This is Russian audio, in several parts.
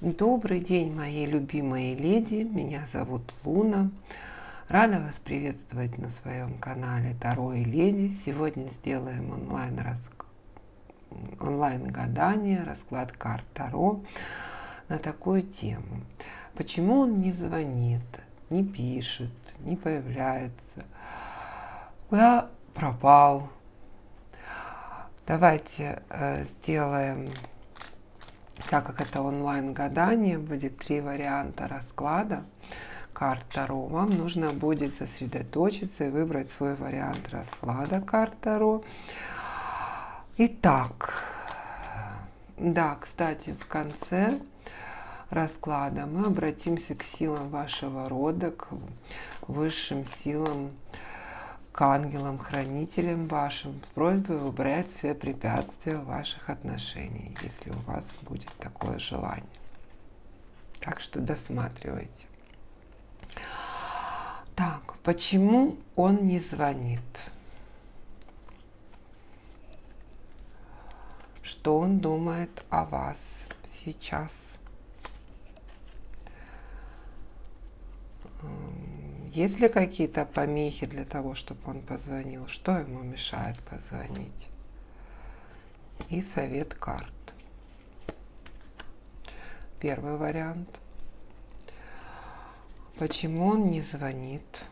Добрый день, мои любимые леди. Меня зовут Луна. Рада вас приветствовать на своем канале Таро и Леди. Сегодня сделаем онлайн-гадание, расклад карт Таро на такую тему. Почему он не звонит, не пишет, не появляется? Куда пропал? Давайте сделаем... Так как это онлайн-гадание, будет 3 варианта расклада карт Таро. Вам нужно будет сосредоточиться и выбрать свой вариант расклада карт Таро. Итак, да, кстати, в конце расклада мы обратимся к силам вашего рода, к высшим силам, к ангелам-хранителям вашим, с просьбой убрать все препятствия в ваших отношениях, если у вас будет такое желание. Так что досматривайте. Так, почему он не звонит? Что он думает о вас сейчас? Есть ли какие-то помехи для того, чтобы он позвонил? Что ему мешает позвонить? И совет карт. Первый вариант. Почему он не звонит?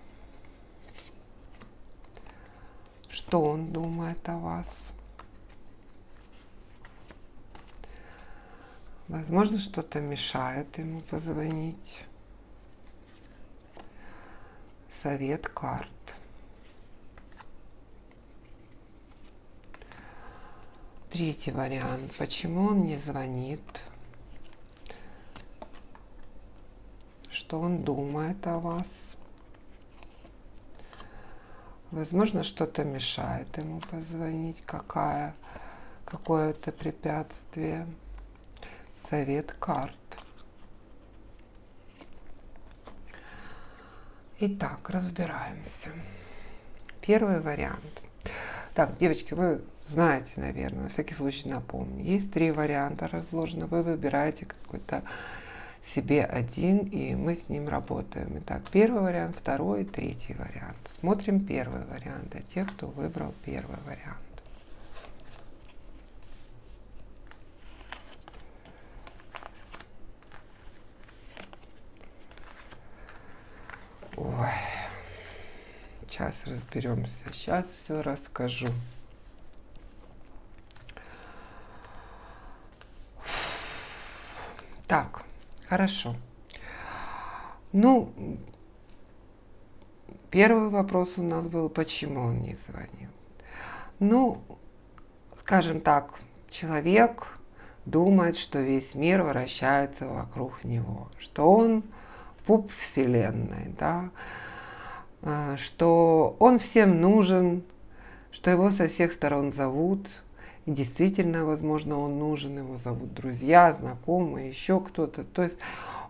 Что он думает о вас? Возможно, что-то мешает ему позвонить. Совет карт. Третий вариант. Почему он не звонит? Что он думает о вас? Возможно, что-то мешает ему позвонить. Какое-то препятствие. Совет карт. Итак, разбираемся. Первый вариант. Так, девочки, вы знаете, наверное, на всякий случай напомню. Есть 3 варианта разложено. Вы выбираете какой-то себе один, и мы с ним работаем. Итак, первый вариант, второй и третий вариант. Смотрим первый вариант для тех, кто выбрал первый вариант. Ой, сейчас разберемся. Сейчас все расскажу. Так, хорошо. Ну, первый вопрос у нас был, почему он не звонил. Ну, скажем так, человек думает, что весь мир вращается вокруг него, что он пуп вселенной, да, что он всем нужен, что его со всех сторон зовут, и действительно, возможно, он нужен, его зовут друзья, знакомые, еще кто-то. То есть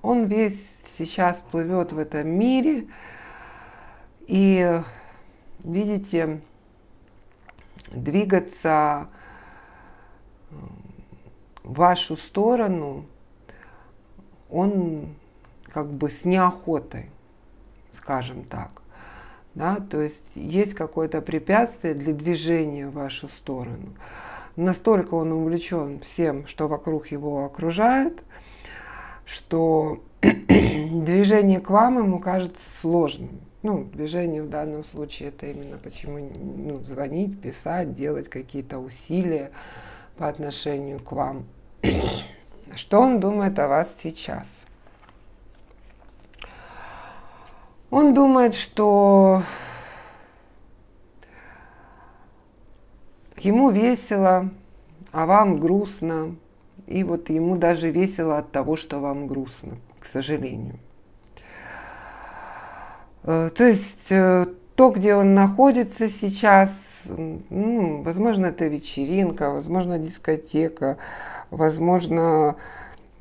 он весь сейчас плывет в этом мире, и, видите, двигаться в вашу сторону он как бы с неохотой, скажем так. Да? То есть какое-то препятствие для движения в вашу сторону. Настолько он увлечен всем, что вокруг его окружает, что движение к вам ему кажется сложным. Ну, движение в данном случае это именно почему звонить, писать, делать какие-то усилия по отношению к вам. Что он думает о вас сейчас? Он думает, что ему весело, а вам грустно. И вот ему даже весело от того, что вам грустно, к сожалению. То есть то, где он находится сейчас, возможно, это вечеринка, возможно, дискотека, возможно,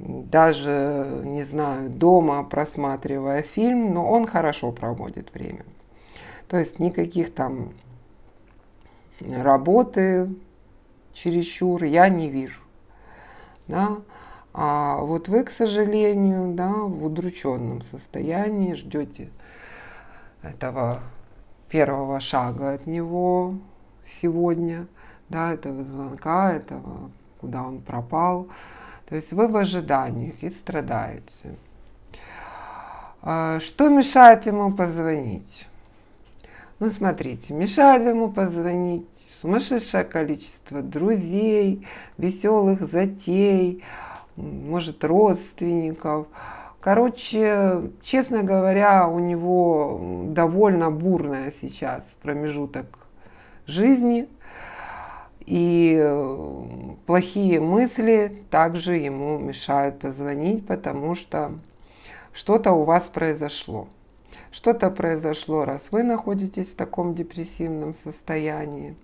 даже, не знаю, дома просматривая фильм, но он хорошо проводит время. То есть никаких там работы чересчур я не вижу. Да? А вот вы, к сожалению, да, в удрученном состоянии ждете этого первого шага от него сегодня, да, этого звонка, этого, куда он пропал. То есть вы в ожиданиях и страдаете. Что мешает ему позвонить? Ну, смотрите, мешает ему позвонить сумасшедшее количество друзей, веселых затей, может, родственников. Короче, честно говоря, у него довольно бурная сейчас промежуток жизни. И плохие мысли также ему мешают позвонить, потому что что-то у вас произошло. Что-то произошло, раз вы находитесь в таком депрессивном состоянии.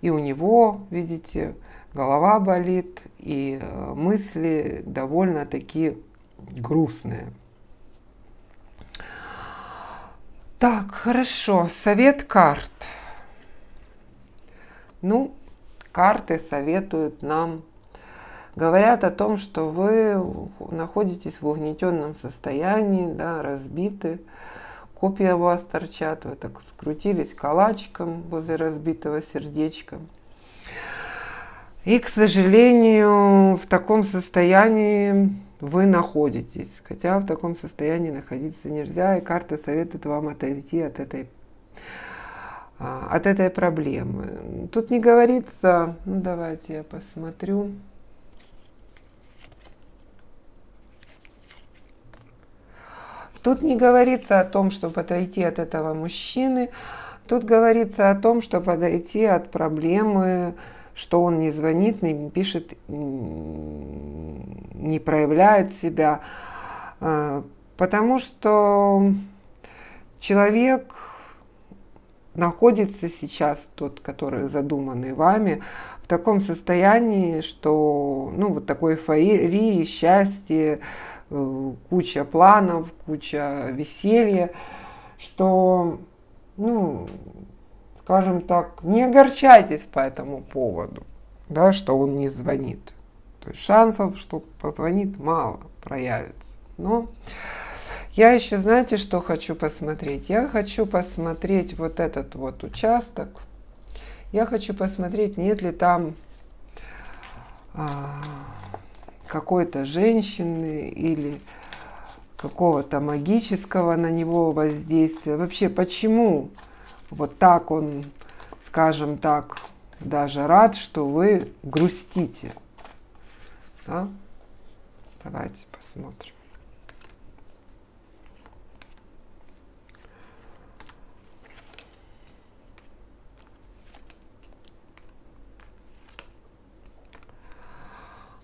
И у него, видите, голова болит, и мысли довольно-таки грустные. Так, хорошо. Совет карт. Ну, карты советуют нам, говорят о том, что вы находитесь в угнетенном состоянии, да, разбиты, копья у вас торчат, вы так скрутились калачиком возле разбитого сердечка. И, к сожалению, в таком состоянии вы находитесь. Хотя в таком состоянии находиться нельзя, и карта советует вам отойти от этой проблемы. Тут не говорится, ну давайте я посмотрю. Тут не говорится о том, чтобы отойти от этого мужчины. Тут говорится о том, чтобы отойти от проблемы, что он не звонит, не пишет, не проявляет себя. Потому что человек находится сейчас, тот, который задуманный вами, в таком состоянии, что, ну, вот такой эйфории, счастья, куча планов, куча веселья, что, ну, скажем так, не огорчайтесь по этому поводу, да, что он не звонит. То есть шансов, что позвонит, мало проявится. Но я еще, знаете, что хочу посмотреть? Я хочу посмотреть вот этот вот участок. Я хочу посмотреть, нет ли там какой-то женщины или какого-то магического на него воздействия. Вообще, почему вот так он, скажем так, даже рад, что вы грустите? Да? Давайте посмотрим.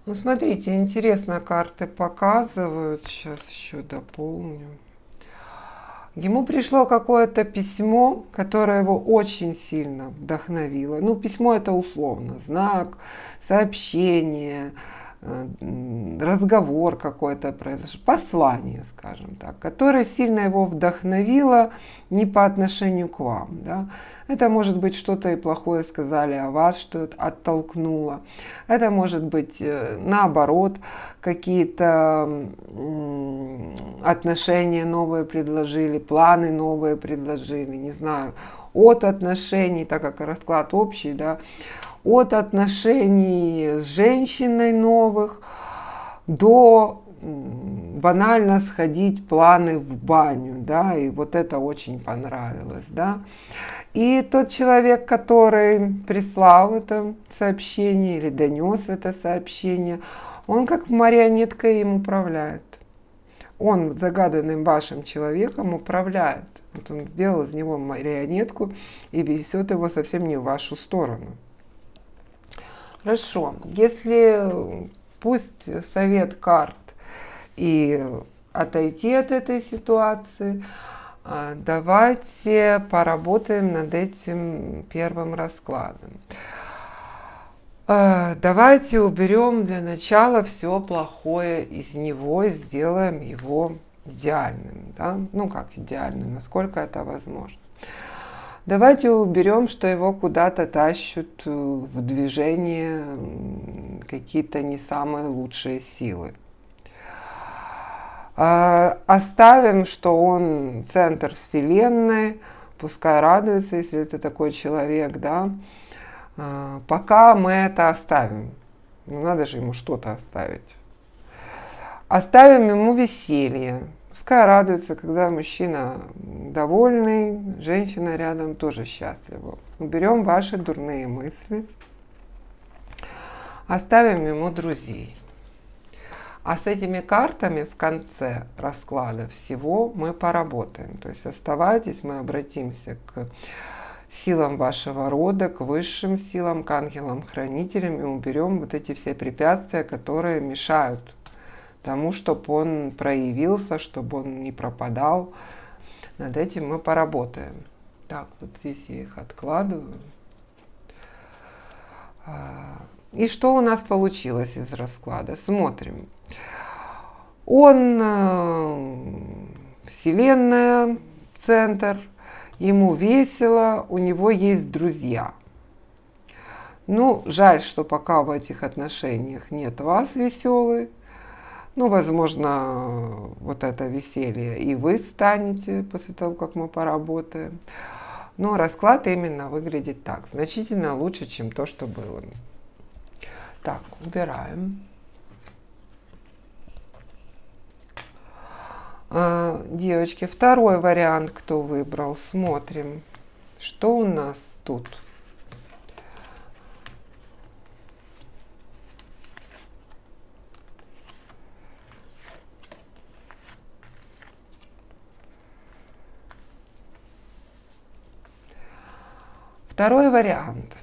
Ну, смотрите, интересно, карты показывают. Сейчас еще дополню. Ему пришло какое-то письмо, которое его очень сильно вдохновило. Ну, письмо это условно, знак, сообщение, разговор какой-то произошел, послание, скажем так, которое сильно его вдохновило не по отношению к вам. Да? Это может быть что-то и плохое сказали о вас, что оттолкнуло. Это может быть наоборот, какие-то отношения новые предложили, планы новые предложили, не знаю, от отношений, так как расклад общий, да, от отношений с женщиной новых до банально сходить планы в баню, да, и вот это очень понравилось, да. И тот человек, который прислал это сообщение или донес это сообщение, он как марионеткой им управляет. Он загаданным вашим человеком управляет. Вот он сделал из него марионетку и везет его совсем не в вашу сторону. Хорошо, если пусть совет карт и отойти от этой ситуации, давайте поработаем над этим первым раскладом. Давайте уберем для начала все плохое из него и сделаем его идеальным. Да? Ну как идеальным, насколько это возможно. Давайте уберем, что его куда-то тащат в движение какие-то не самые лучшие силы. Оставим, что он центр Вселенной, пускай радуется, если это такой человек, да. Пока мы это оставим. Ну, надо же ему что-то оставить. Оставим ему веселье. Пускай радуется, когда мужчина довольный, женщина рядом тоже счастлива. Уберем ваши дурные мысли. Оставим ему друзей. А с этими картами в конце расклада всего мы поработаем. То есть оставайтесь, мы обратимся к силам вашего рода, к высшим силам, к ангелам-хранителям и уберем вот эти все препятствия, которые мешают тому, чтобы он проявился, чтобы он не пропадал. Над этим мы поработаем. Так, вот здесь я их откладываю. И что у нас получилось из расклада? Смотрим. Он Вселенная, центр, ему весело, у него есть друзья. Ну, жаль, что пока в этих отношениях нет вас веселый. Ну, возможно, вот это веселье и вы станете после того, как мы поработаем. Но расклад именно выглядит так. Значительно лучше, чем то, что было. Так, убираем. Девочки, второй вариант, кто выбрал, смотрим, что у нас тут. Второй вариант.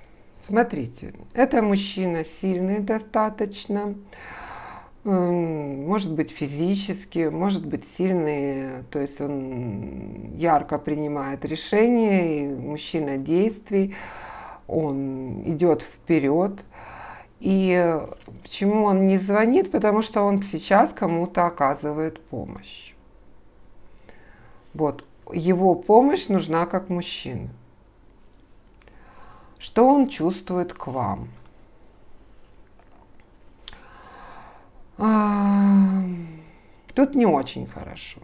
Смотрите, это мужчина сильный достаточно, может быть физически, может быть сильный, то есть он ярко принимает решения, и мужчина действий, он идет вперед. И почему он не звонит? Потому что он сейчас кому-то оказывает помощь. Вот, его помощь нужна как мужчина. Что он чувствует к вам? Тут не очень хорошо.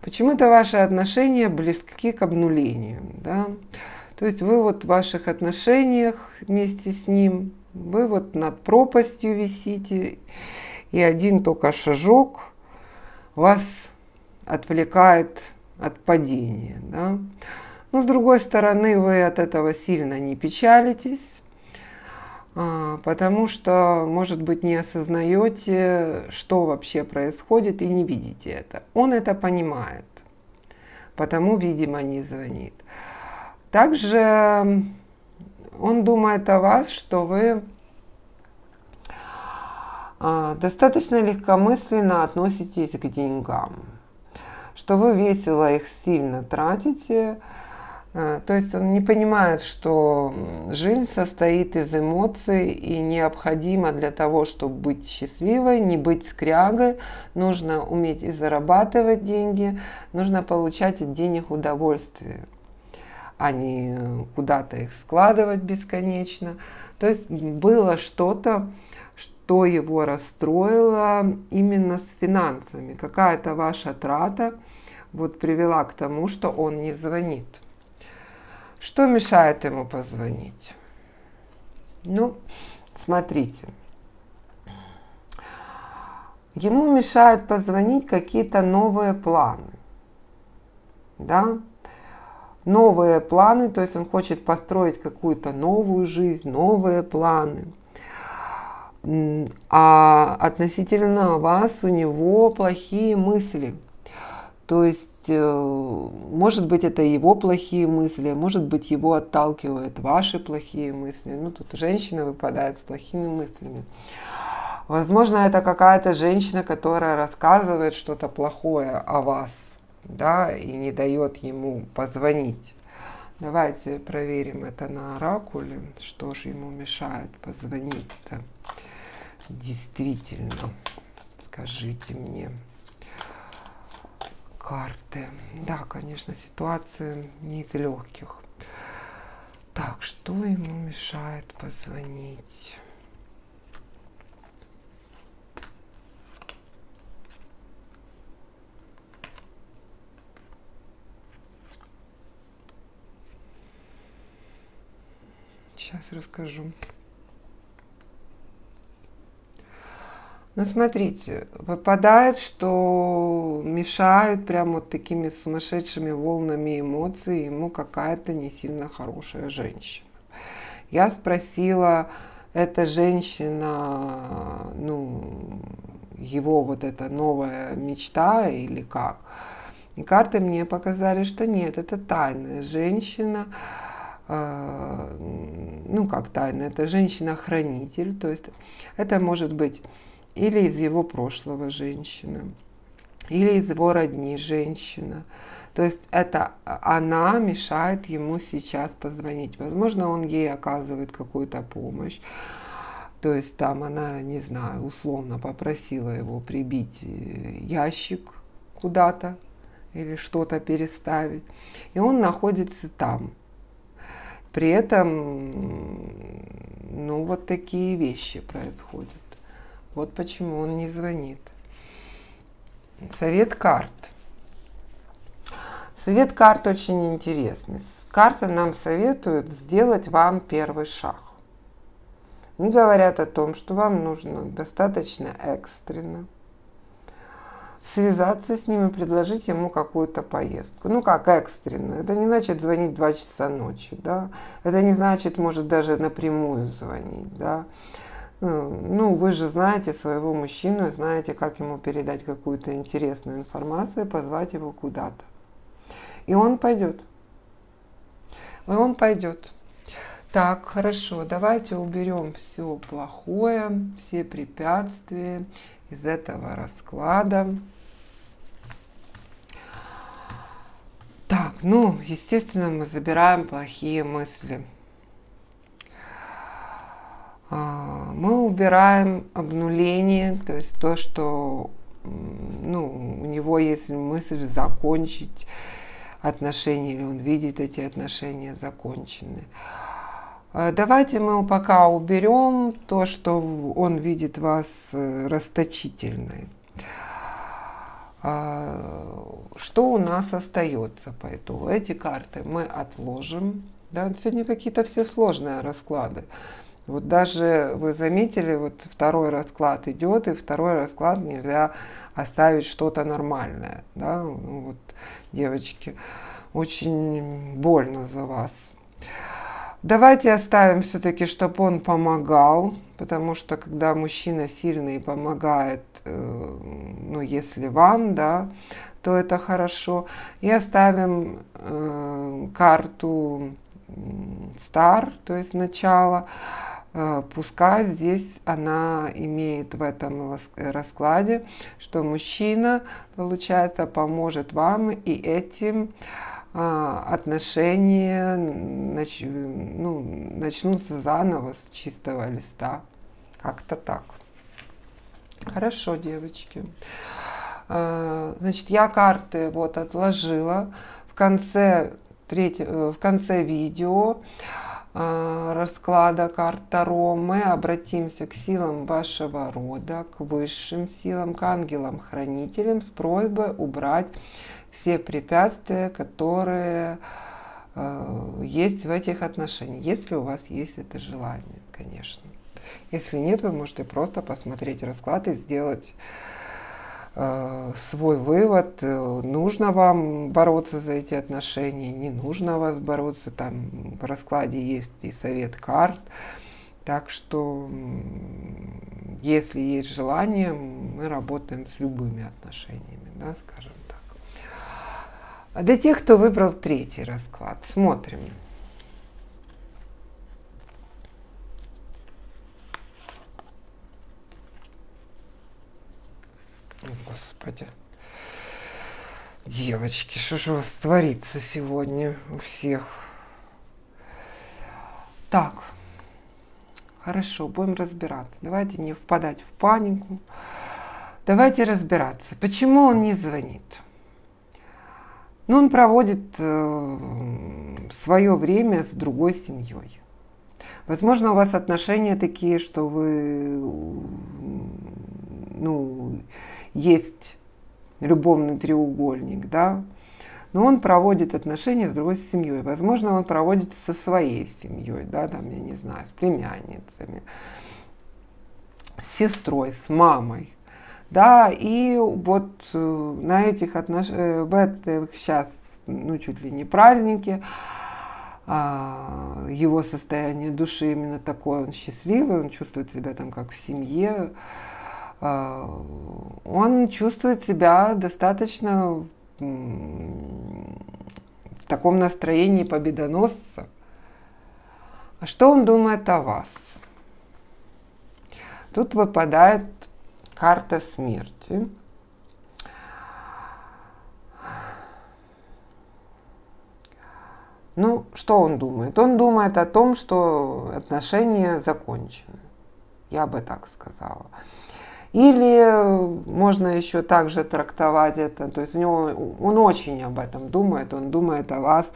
Почему-то ваши отношения близки к обнулению. Да? То есть вы вот в ваших отношениях вместе с ним, вы вот над пропастью висите, и один только шажок вас отвлекает от падения. Да? Но с другой стороны, вы от этого сильно не печалитесь, потому что, может быть, не осознаете, что вообще происходит, и не видите это. Он это понимает, потому, видимо, не звонит. Также он думает о вас, что вы достаточно легкомысленно относитесь к деньгам, что вы весело их сильно тратите. То есть он не понимает, что жизнь состоит из эмоций, и необходимо для того, чтобы быть счастливой, не быть скрягой, нужно уметь и зарабатывать деньги, нужно получать от денег удовольствие, а не куда-то их складывать бесконечно. То есть было что-то, что его расстроило именно с финансами. Какая-то ваша трата вот привела к тому, что он не звонит. Что мешает ему позвонить? Ну, смотрите. Ему мешает позвонить какие-то новые планы. Да? Новые планы, то есть он хочет построить какую-то новую жизнь, новые планы. А относительно вас у него плохие мысли. То есть, может быть, это его плохие мысли, может быть, его отталкивают ваши плохие мысли. Ну, тут женщина выпадает с плохими мыслями. Возможно, это какая-то женщина, которая рассказывает что-то плохое о вас, да, и не дает ему позвонить. Давайте проверим это на оракуле, что же ему мешает позвонить-то. Действительно, скажите мне. Карты. Да, конечно, ситуация не из легких. Что ему мешает позвонить? Сейчас расскажу. Ну, смотрите, выпадает, что мешает прям вот такими сумасшедшими волнами эмоций ему какая-то не сильно хорошая женщина. Я спросила, эта женщина, ну, его вот эта новая мечта или как? И карты мне показали, что нет, это тайная женщина. Ну, как тайна, это женщина-хранитель, то есть это может быть или из его прошлого женщина, или из его родни женщина. То есть это она мешает ему сейчас позвонить. Возможно, он ей оказывает какую-то помощь. То есть там она, не знаю, условно попросила его прибить ящик куда-то или что-то переставить. И он находится там. При этом, ну, вот такие вещи происходят. Вот почему он не звонит. Совет карт. Совет карт очень интересный. Карты нам советуют сделать вам первый шаг. Они говорят о том, что вам нужно достаточно экстренно связаться с ним и предложить ему какую-то поездку. Ну, как экстренно. Это не значит звонить 2 часа ночи, да. Это не значит, может, даже напрямую звонить, да. Ну, вы же знаете своего мужчину, знаете, как ему передать какую-то интересную информацию и позвать его куда-то. И он пойдет. И он пойдет. Так, хорошо, давайте уберем все плохое, все препятствия из этого расклада. Так, ну, естественно, мы забираем плохие мысли. Мы убираем обнуление, то есть то, что, ну, у него есть мысль закончить отношения, или он видит эти отношения законченные. Давайте мы пока уберем то, что он видит вас расточительной. Что у нас остается по итогу? Эти карты мы отложим. Да? Сегодня какие-то все сложные расклады. Вот даже вы заметили, вот второй расклад идет, и второй расклад нельзя оставить что-то нормальное. Да? Ну, вот, девочки, очень больно за вас. Давайте оставим все-таки, чтобы он помогал, потому что когда мужчина сильный и помогает, ну, если вам, да, то это хорошо. И оставим карту Star, то есть начало. Пускай здесь она имеет в этом раскладе, что мужчина, получается, поможет вам, и этим отношения начнутся заново с чистого листа. Как-то так. Хорошо, девочки. Значит, я карты вот отложила. В конце видео расклада карт Таро мы обратимся к силам вашего рода, к высшим силам, к ангелам-хранителям с просьбой убрать все препятствия, которые есть в этих отношениях, если у вас есть это желание, конечно. Если нет, вы можете просто посмотреть расклад и сделать свой вывод, нужно вам бороться за эти отношения, не нужно вас бороться, там в раскладе есть и совет карт, так что если есть желание, мы работаем с любыми отношениями, да, скажем так. А для тех, кто выбрал третий расклад, смотрим. Господи. Девочки, что же у вас творится сегодня у всех? Так, хорошо, будем разбираться. Давайте не впадать в панику. Давайте разбираться. Почему он не звонит? Ну, он проводит свое время с другой семьей. Возможно, у вас отношения такие, что вы, ну, есть любовный треугольник, да, но он проводит отношения с другой семьей. Возможно, он проводит со своей семьей, да, там, я не знаю, с племянницами, с сестрой, с мамой. Да, и вот на этих отношениях, в этих сейчас, ну, чуть ли не праздники, его состояние души именно такое, он счастливый, он чувствует себя там как в семье, он чувствует себя достаточно в таком настроении победоносца. А что он думает о вас? Тут выпадает карта смерти. Ну, что он думает? Он думает о том, что отношения закончены. Я бы так сказала. Или можно еще также трактовать это, то есть он очень об этом думает, он думает о вас,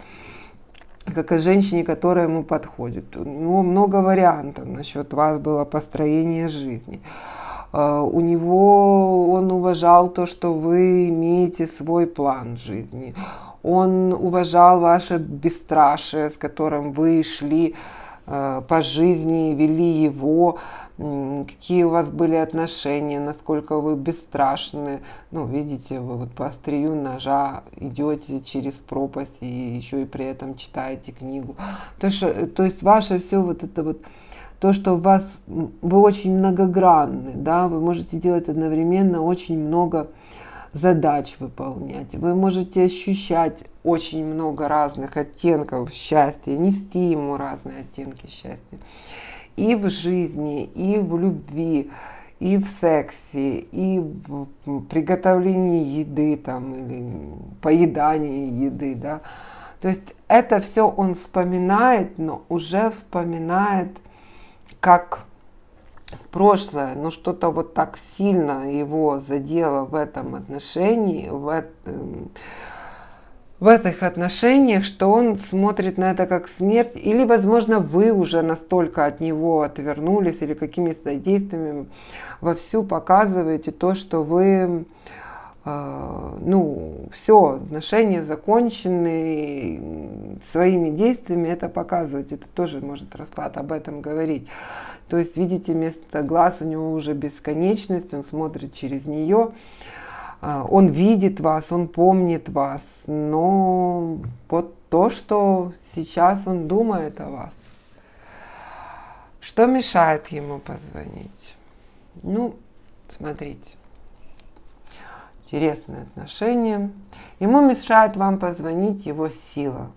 как о женщине, которая ему подходит. У него много вариантов насчет вас было построение жизни. У него он уважал то, что вы имеете свой план жизни. Он уважал ваше бесстрашие, с которым вы шли по жизни, вели его, какие у вас были отношения, насколько вы бесстрашны. Ну, видите, вы вот по острию ножа идете через пропасть и еще и при этом читаете книгу. То есть ваше все вот это вот, то, что у вас, вы очень многогранны, да, вы можете делать одновременно очень много задач выполнять. Вы можете ощущать очень много разных оттенков счастья, нести ему разные оттенки счастья. И в жизни, и в любви, и в сексе, и в приготовлении еды там, или поедании еды, да. То есть это все он вспоминает, но уже вспоминает как прошлое, но что-то вот так сильно его задело в этом отношении, в этих отношениях, что он смотрит на это как смерть, или, возможно, вы уже настолько от него отвернулись, или какими-то действиями вовсю показываете то, что вы, ну, все, отношения закончены, своими действиями это показываете. Это тоже может расклад об этом говорить. То есть, видите, вместо глаз у него уже бесконечность, он смотрит через нее. Он видит вас, он помнит вас, но вот то, что сейчас он думает о вас. Что мешает ему позвонить? Ну, смотрите, интересные отношения. Ему мешает вам позвонить его сила.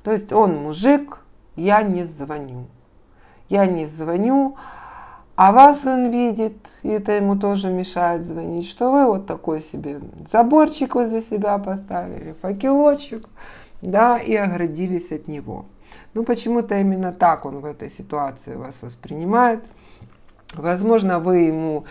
То есть он мужик, я не звоню. Я не звоню, а вас он видит, и это ему тоже мешает звонить, что вы вот такой себе заборчик возле себя поставили, факелочек, да, и оградились от него. Ну, почему-то именно так он в этой ситуации вас воспринимает. Возможно, вы ему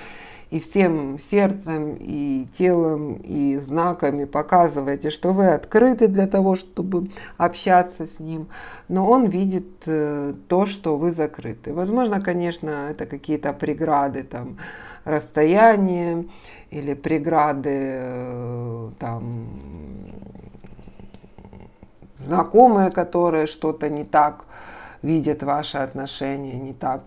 и всем сердцем, и телом, и знаками показываете, что вы открыты для того, чтобы общаться с ним, но он видит то, что вы закрыты. Возможно, конечно, это какие-то преграды, там, расстояние, или преграды, там, знакомые, которые что-то не так видят ваши отношения, не так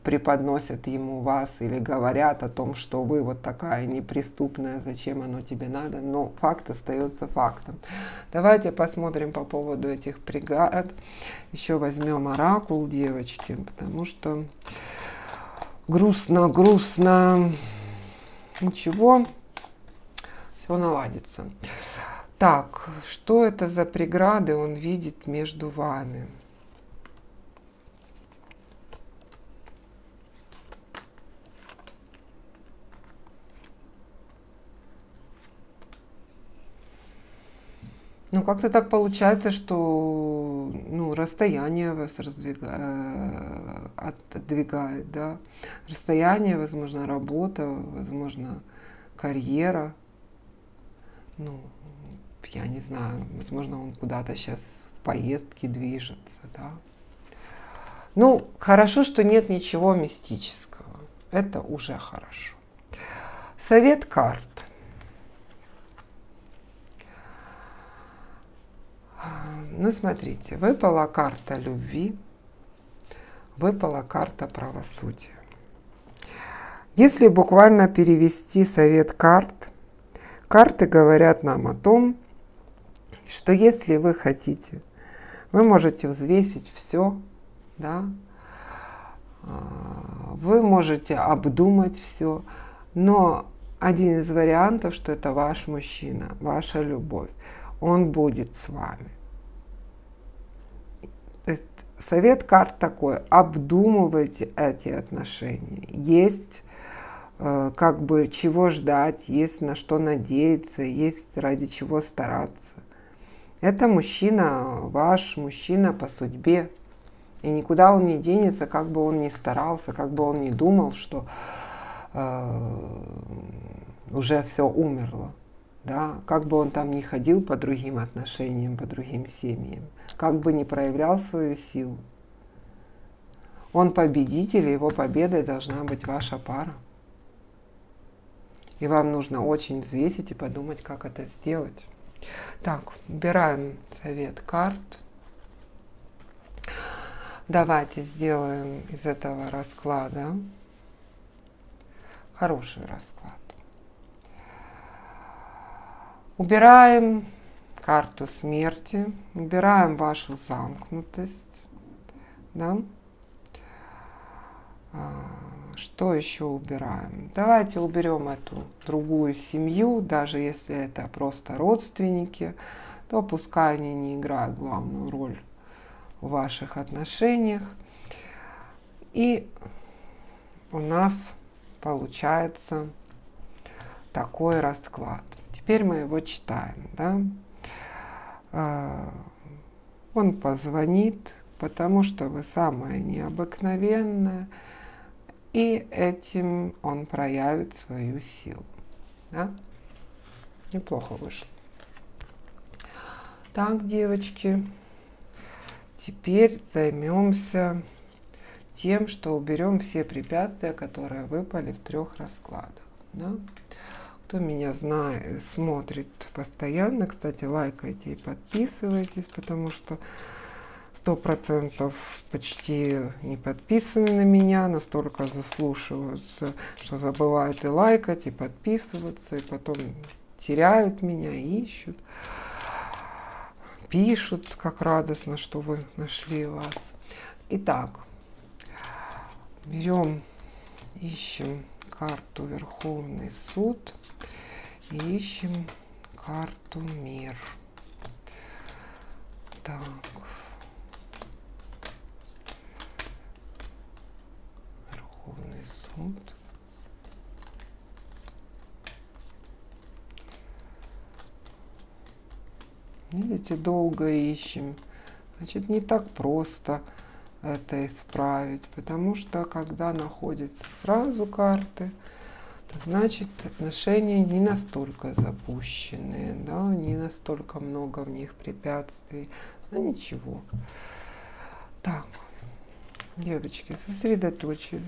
преподносят ему вас или говорят о том, что вы вот такая неприступная, зачем оно тебе надо, но факт остается фактом. Давайте посмотрим по поводу этих преград. Еще возьмем оракул, девочки, потому что грустно. Ничего, все наладится. Так, что это за преграды он видит между вами? Ну, как-то так получается, что расстояние вас отодвигает, да. Расстояние, возможно, работа, возможно, карьера. Ну, я не знаю, возможно, он куда-то сейчас в поездке движется, да. Ну, хорошо, что нет ничего мистического. Это уже хорошо. Совет карт. Ну, смотрите, выпала карта любви, выпала карта правосудия. Если буквально перевести совет карт, карты говорят нам о том, что если вы хотите, вы можете взвесить все, да, вы можете обдумать все, но один из вариантов, что это ваш мужчина, ваша любовь, он будет с вами. То есть совет карт такой: обдумывайте эти отношения. Есть как бы чего ждать, есть на что надеяться, есть ради чего стараться. Это мужчина, ваш мужчина по судьбе. И никуда он не денется, как бы он ни старался, как бы он ни думал, что уже все умерло. Да? Как бы он там ни ходил по другим отношениям, по другим семьям, как бы ни проявлял свою силу. Он победитель, и его победой должна быть ваша пара. И вам нужно очень взвесить и подумать, как это сделать. Так, убираем совет карт. Давайте сделаем из этого расклада хороший расклад. Убираем карту смерти, убираем вашу замкнутость. Да? Что еще убираем? Давайте уберем эту другую семью, даже если это просто родственники, то пускай они не играют главную роль в ваших отношениях. И у нас получается такой расклад. Теперь мы его читаем. Да? Он позвонит, потому что вы самая необыкновенная, и этим он проявит свою силу. Да? Неплохо вышло. Так, девочки, теперь займемся тем, что уберем все препятствия, которые выпали в 3 раскладах. Да? Кто меня знает, смотрит постоянно, кстати, лайкайте и подписывайтесь, потому что 100% почти не подписаны на меня, настолько заслушиваются, что забывают и лайкать, и подписываться, и потом теряют меня, ищут, пишут, как радостно, что вы нашли вас. Итак, ищем карту Верховный суд и ищем карту Мир. Так. Верховный суд. Видите, долго ищем. Значит, не так просто это исправить, потому что когда находятся сразу карты, то значит отношения не настолько запущенные, да, не настолько много в них препятствий, но ничего. Так, девочки, сосредоточились.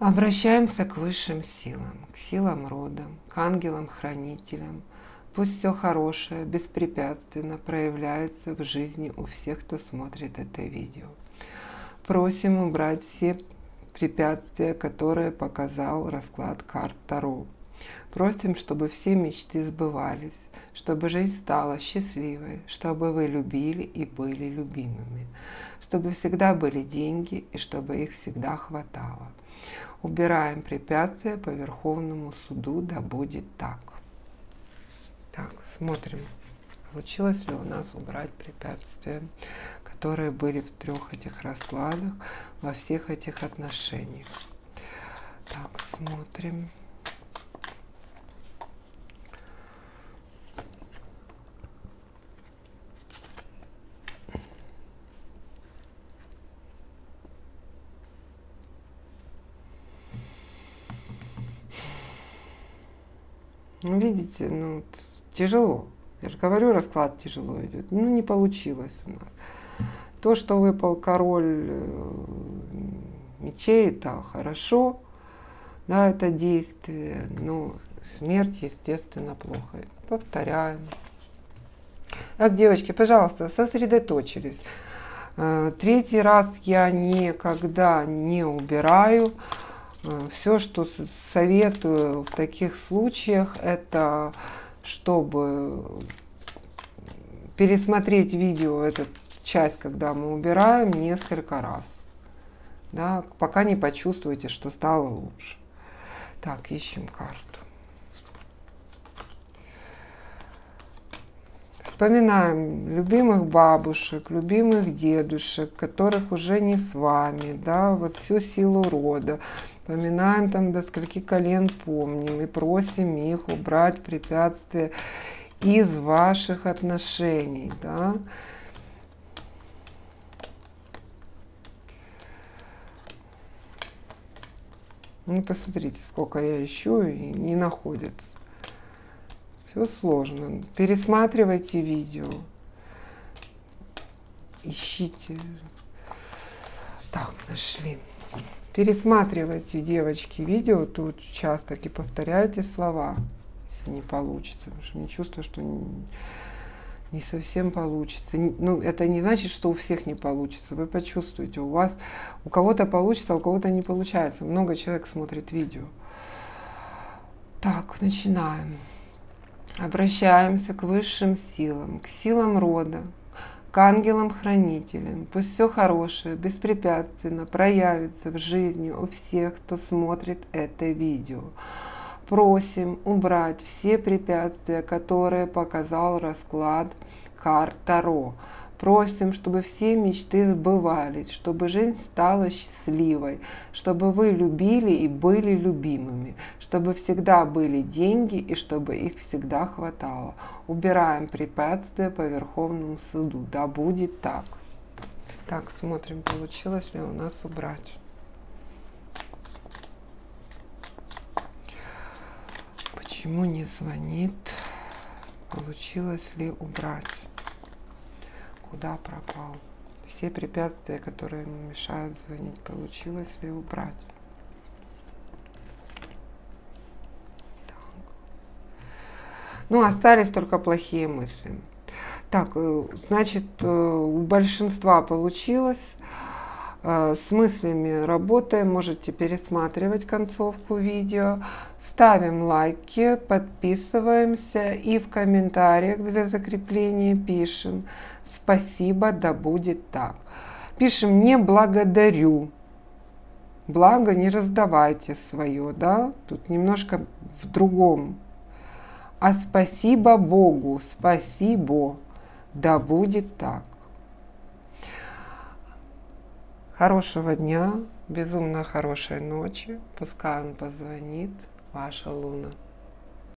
Обращаемся к высшим силам, к силам рода, к ангелам-хранителям. Пусть все хорошее беспрепятственно проявляется в жизни у всех, кто смотрит это видео. Просим убрать все препятствия, которые показал расклад карт Таро. Просим, чтобы все мечты сбывались, чтобы жизнь стала счастливой, чтобы вы любили и были любимыми, чтобы всегда были деньги и чтобы их всегда хватало. Убираем препятствия по Верховному суду, да будет так. Так, смотрим, получилось ли у нас убрать препятствия, которые были в 3 этих раскладах, во всех этих отношениях. Так, смотрим. Ну, видите, тяжело. Я же говорю, расклад тяжело идет. Не получилось у нас. То, что выпал король мечей, это хорошо, да, это действие, но смерть, естественно, плохо. Повторяем. Так, девочки, пожалуйста, сосредоточились. Третий раз я никогда не убираю. Все, что советую в таких случаях, это чтобы пересмотреть видео, эту часть, когда мы убираем, несколько раз. Да, пока не почувствуете, что стало лучше. Так, ищем карту. Вспоминаем любимых бабушек, любимых дедушек, которых уже не с вами, да, вот всю силу рода. Вспоминаем там, до скольки колен помним, и просим их убрать препятствия из ваших отношений, да. Ну, посмотрите, сколько я ищу и не находится. Все сложно. Пересматривайте видео. Ищите. Так, нашли. Пересматривайте, девочки, видео, тут участок, и повторяйте слова, если не получится. Потому что мне чувство, что не совсем получится. Ну, это не значит, что у всех не получится. Вы почувствуете, у кого-то получится, а у кого-то не получается. Много человек смотрит видео. Так, начинаем. Обращаемся к высшим силам, к силам рода, к ангелам-хранителям. Пусть все хорошее беспрепятственно проявится в жизни у всех, кто смотрит это видео. Просим убрать все препятствия, которые показал расклад карт Таро. Просим, чтобы все мечты сбывались, чтобы жизнь стала счастливой, чтобы вы любили и были любимыми, чтобы всегда были деньги и чтобы их всегда хватало. Убираем препятствия по Верховному суду. Да будет так. Так, смотрим, получилось ли у нас убрать. Почему не звонит? Получилось ли убрать? Куда пропал? Все препятствия, которые ему мешают звонить, получилось ли убрать? Так. Ну, остались только плохие мысли. Так, значит, у большинства получилось. С мыслями работаем, можете пересматривать концовку видео. Ставим лайки, подписываемся и в комментариях для закрепления пишем «Спасибо, да будет так». Пишем «Не благодарю». Благо не раздавайте свое, да? Тут немножко в другом. А спасибо Богу, спасибо, да будет так. Хорошего дня, безумно хорошей ночи. Пускай он позвонит. Ваша Луна.